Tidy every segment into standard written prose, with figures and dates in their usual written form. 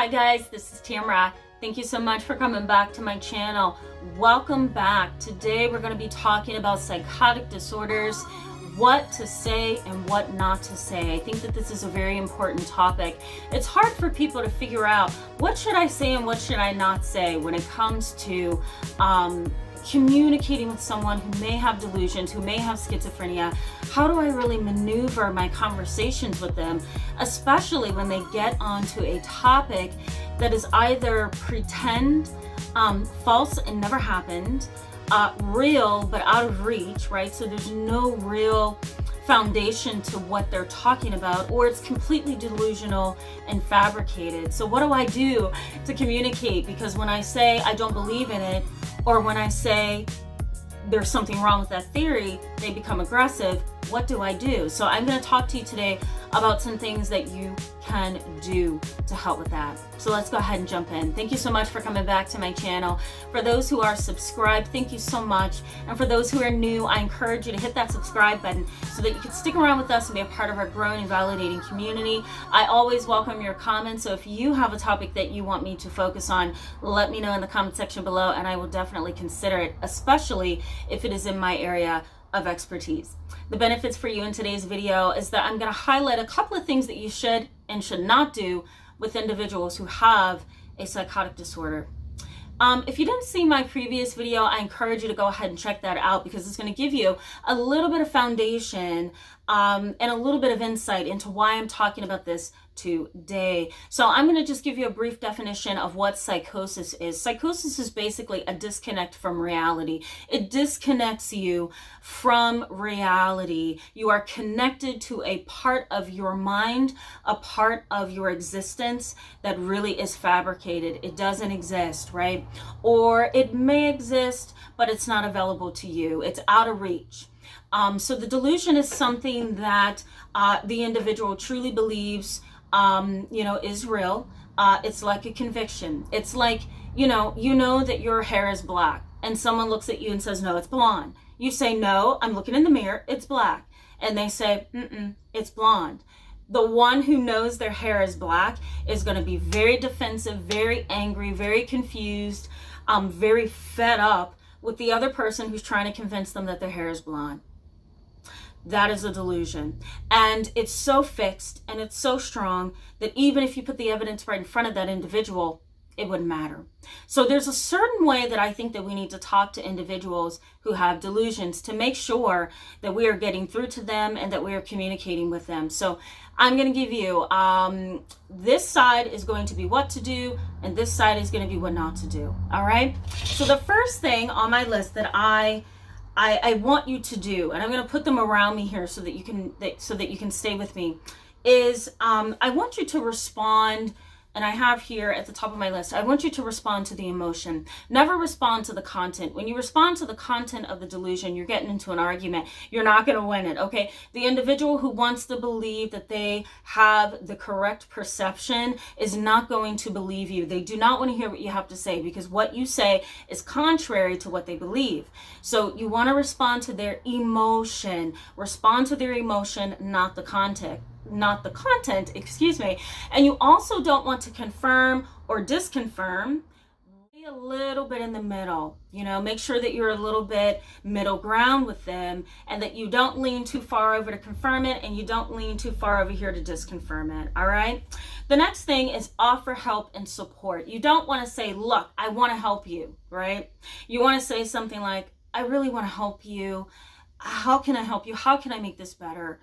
Hi guys, this is Tamra. Thank you so much for coming back to my channel. Welcome back. Today we're going to be talking about psychotic disorders, what to say and what not to say. I think that this is a very important topic. It's hard for people to figure out what should I say and what should I not say when it comes to communicating with someone who may have delusions, who may have schizophrenia. How do I really maneuver my conversations with them, especially when they get onto a topic that is either pretend, false and never happened, real but out of reach, right? So there's no real foundation to what they're talking about, or it's completely delusional and fabricated. So what do I do to communicate? Because when I say I don't believe in it, or when I say there's something wrong with that theory, they become aggressive. What do I do? So I'm going to talk to you today about some things that you can do to help with that. So let's go ahead and jump in. Thank you so much for coming back to my channel. For those who are subscribed, thank you so much. And for those who are new, I encourage you to hit that subscribe button so that you can stick around with us and be a part of our growing and validating community. I always welcome your comments. So if you have a topic that you want me to focus on, let me know in the comment section below and I will definitely consider it, especially if it is in my area of expertise. The benefits for you in today's video is that I'm going to highlight a couple of things that you should and should not do with individuals who have a psychotic disorder. If you didn't see my previous video, I encourage you to go ahead and check that out because it's going to give you a little bit of foundation and a little bit of insight into why I'm talking about this today. So I'm going to just give you a brief definition of what psychosis is. Psychosis is basically a disconnect from reality. It disconnects you from reality. You are connected to a part of your mind, a part of your existence that really is fabricated. It doesn't exist, right? Or it may exist, but it's not available to you. It's out of reach. So the delusion is something that the individual truly believes is real. It's like a conviction. It's like, you know that your hair is black and someone looks at you and says, no, it's blonde. You say, no, I'm looking in the mirror, it's black. And they say, it's blonde. The one who knows their hair is black is going to be very defensive, very angry, very confused, very fed up with the other person who's trying to convince them that their hair is blonde. That is a delusion. And it's so fixed and it's so strong that even if you put the evidence right in front of that individual, it wouldn't matter. So there's a certain way that I think that we need to talk to individuals who have delusions to make sure that we are getting through to them and that we are communicating with them. So I'm going to give you, this side is going to be what to do and this side is going to be what not to do. All right. So the first thing on my list that I want you to do, and I'm going to put them around me here so that you can stay with me, is I want you to respond. And I have here at the top of my list, I want you to respond to the emotion. Never respond to the content. When you respond to the content of the delusion, you're getting into an argument. You're not going to win it, okay? The individual who wants to believe that they have the correct perception is not going to believe you. They do not want to hear what you have to say because what you say is contrary to what they believe. So you want to respond to their emotion. Respond to their emotion, not the content. And you also don't want to confirm or disconfirm. Be a little bit in the middle, make sure that you're a little bit middle ground with them and that you don't lean too far over to confirm it and you don't lean too far over here to disconfirm it. All right. The next thing is offer help and support. You don't want to say, look, I want to help you, right? You want to say something like, I really want to help you. How can I help you? How can I make this better?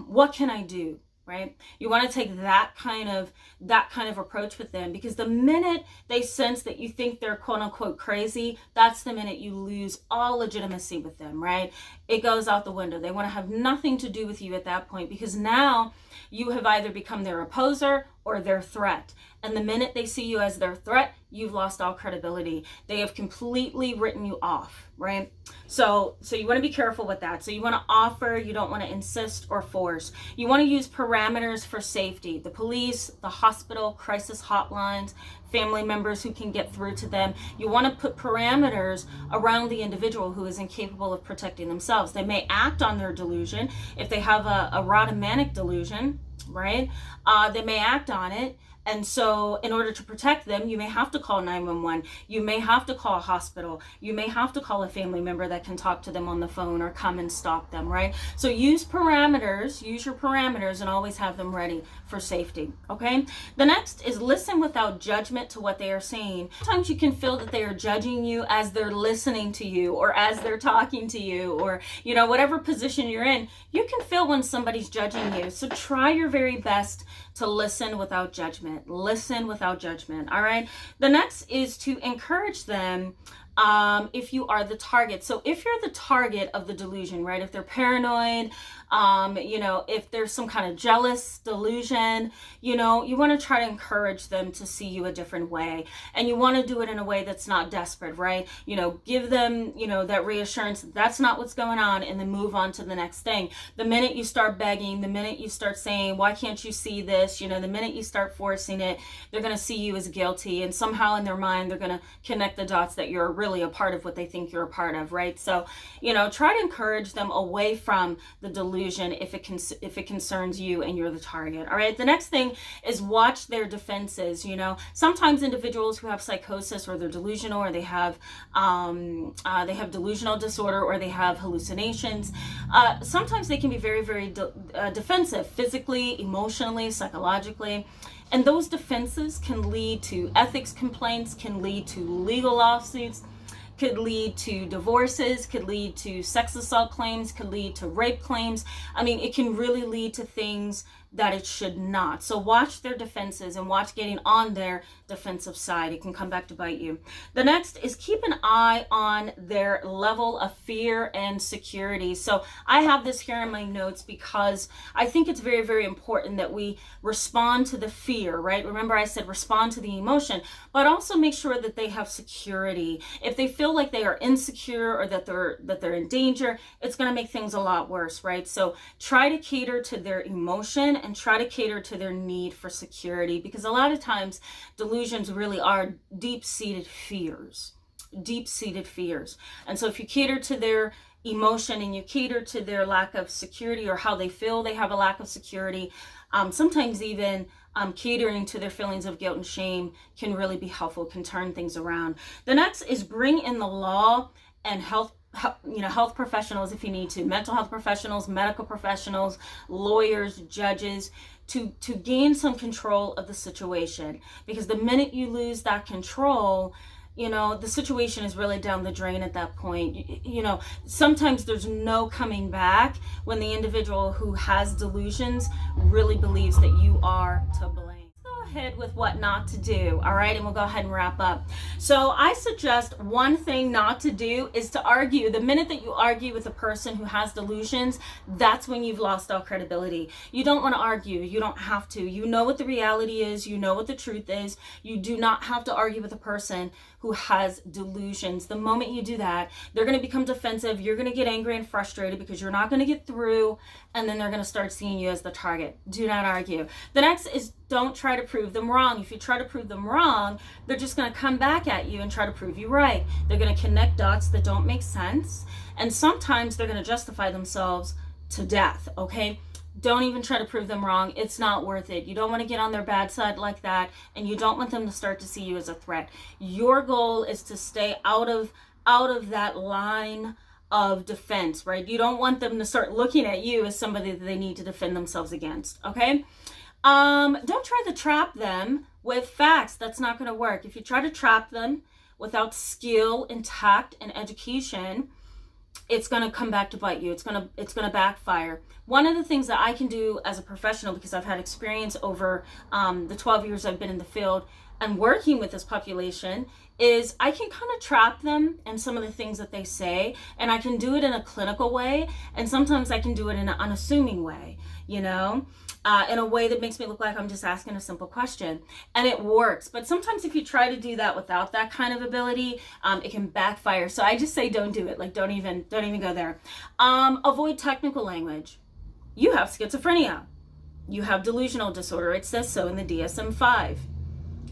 What can I do? Right? You want to take that kind of approach with them because the minute they sense that you think they're quote unquote crazy, that's the minute you lose all legitimacy with them, right? It goes out the window. They want to have nothing to do with you at that point because now you have either become their opposer or their threat. And the minute they see you as their threat, you've lost all credibility. They have completely written you off, right? So you want to be careful with that. So you want to offer, you don't want to insist or force. You want to use parameters for safety. The police, the hospital, crisis hotlines, family members who can get through to them. You want to put parameters around the individual who is incapable of protecting themselves. They may act on their delusion. If they have a rhodomanic delusion, right? They may act on it. And so in order to protect them, you may have to call 911. You may have to call a hospital. You may have to call a family member that can talk to them on the phone or come and stop them, right? So use your parameters, and always have them ready for safety, okay? The next is listen without judgment to what they are saying. Sometimes you can feel that they are judging you as they're listening to you, or as they're talking to you, or, you know, whatever position you're in. You can feel when somebody's judging you. So try your very best to listen without judgment. Listen without judgment, all right? The next is to encourage them if you are the target. So if you're the target of the delusion, right? If they're paranoid, you know, if there's some kind of jealous delusion, you know, you want to try to encourage them to see you a different way. And you want to do it in a way that's not desperate, right? You know, give them, you know, that reassurance that that's not what's going on, and then move on to the next thing. The minute you start begging, the minute you start saying, why can't you see this? You know, the minute you start forcing it, they're going to see you as guilty. And somehow in their mind, they're going to connect the dots that you're really a part of what they think you're a part of, right? So, you know, try to encourage them away from the delusion if it concerns you and you're the target. All right. The next thing is watch their defenses. You know, sometimes individuals who have psychosis, or they're delusional, or they have delusional disorder, or they have hallucinations, sometimes they can be very, very defensive, physically, emotionally, psychologically. And those defenses can lead to ethics complaints, can lead to legal lawsuits, could lead to divorces, could lead to sex assault claims, could lead to rape claims. I mean, it can really lead to things that it should not. So watch their defenses and watch getting on their defensive side. It can come back to bite you. The next is keep an eye on their level of fear and security. So I have this here in my notes because I think it's very, very important that we respond to the fear, right? Remember I said respond to the emotion, but also make sure that they have security. If they feel like they are insecure, or that they're in danger, it's going to make things a lot worse, right? So try to cater to their emotion and try to cater to their need for security, because a lot of times delusions really are deep-seated fears. And so if you cater to their emotion and you cater to their lack of security, or how they feel they have a lack of security, sometimes even catering to their feelings of guilt and shame can really be helpful, can turn things around. The next is bring in the law and health professionals if you need to, mental health professionals, medical professionals, lawyers, judges, to gain some control of the situation. Because the minute you lose that control, you know, the situation is really down the drain at that point. You know, sometimes there's no coming back when the individual who has delusions really believes that you are to blame. Ahead with what not to do, all right, and we'll go ahead and wrap up. So I suggest one thing not to do is to argue. The minute that you argue with a person who has delusions, that's when you've lost all credibility. You don't want to argue. You don't have to. You know what the reality is. You know what the truth is. You do not have to argue with a person who has delusions. The moment you do that, they're going to become defensive. You're going to get angry and frustrated because you're not going to get through, and then they're going to start seeing you as the target. Do not argue. The next is don't try to prove them wrong. If you try to prove them wrong, they're just going to come back at you and try to prove you right. They're going to connect dots that don't make sense, and sometimes they're going to justify themselves to death, okay? Don't even try to prove them wrong. It's not worth it. You don't want to get on their bad side like that, and you don't want them to start to see you as a threat. Your goal is to stay out of that line of defense, right? You don't want them to start looking at you as somebody that they need to defend themselves against, okay? Don't try to trap them with facts. That's not going to work. If you try to trap them without skill and tact and education, it's going to come back to bite you. It's going to backfire. One of the things that I can do as a professional, because I've had experience over the 12 years I've been in the field and working with this population, is I can kind of trap them in some of the things that they say, and I can do it in a clinical way, and sometimes I can do it in an unassuming way, you know, in a way that makes me look like I'm just asking a simple question, and it works. But sometimes if you try to do that without that kind of ability, it can backfire. So I just say don't do it. Like don't even go there. Avoid technical language. You have schizophrenia. You have delusional disorder. It says so in the DSM-5.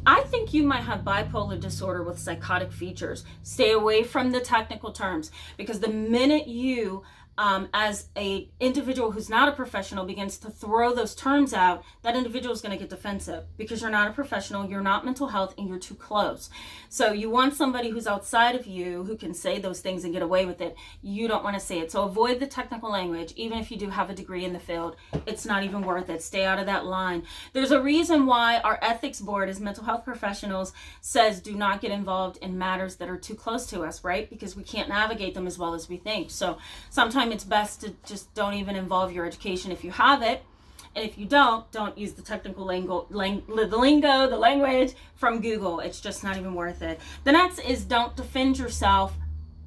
I think you might have bipolar disorder with psychotic features. Stay away from the technical terms, because the minute you as a individual who's not a professional begins to throw those terms out, that individual is going to get defensive because you're not a professional, you're not mental health, and you're too close. So you want somebody who's outside of you who can say those things and get away with it. You don't want to say it. So avoid the technical language. Even if you do have a degree in the field, it's not even worth it. Stay out of that line. There's a reason why our ethics board as mental health professionals says do not get involved in matters that are too close to us, right? Because we can't navigate them as well as we think. So sometimes it's best to just don't even involve your education if you have it. And if you don't use the technical the language from Google. It's just not even worth it. The next is don't defend yourself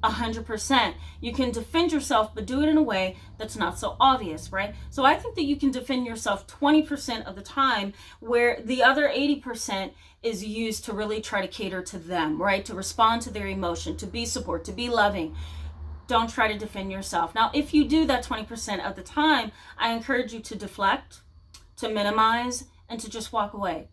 100%. You can defend yourself, but do it in a way that's not so obvious, right? So I think that you can defend yourself 20% of the time, where the other 80% is used to really try to cater to them, right? To respond to their emotion, to be support, to be loving. Don't try to defend yourself. Now, if you do that 20% of the time, I encourage you to deflect, to minimize, and to just walk away.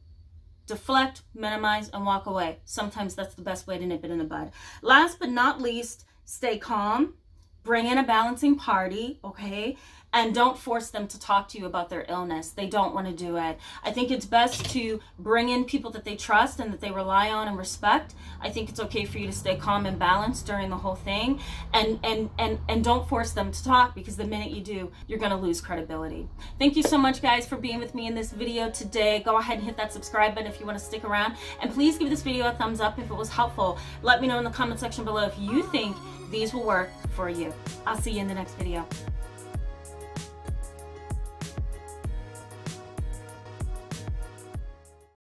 Deflect, minimize, and walk away. Sometimes that's the best way to nip it in the bud. Last but not least, stay calm. Bring in a balancing party, okay? And don't force them to talk to you about their illness. They don't want to do it. I think it's best to bring in people that they trust and that they rely on and respect. I think it's okay for you to stay calm and balanced during the whole thing. And don't force them to talk, because the minute you do, you're going to lose credibility. Thank you so much, guys, for being with me in this video today. Go ahead and hit that subscribe button if you want to stick around. And please give this video a thumbs up if it was helpful. Let me know in the comment section below if you think these will work for you. I'll see you in the next video.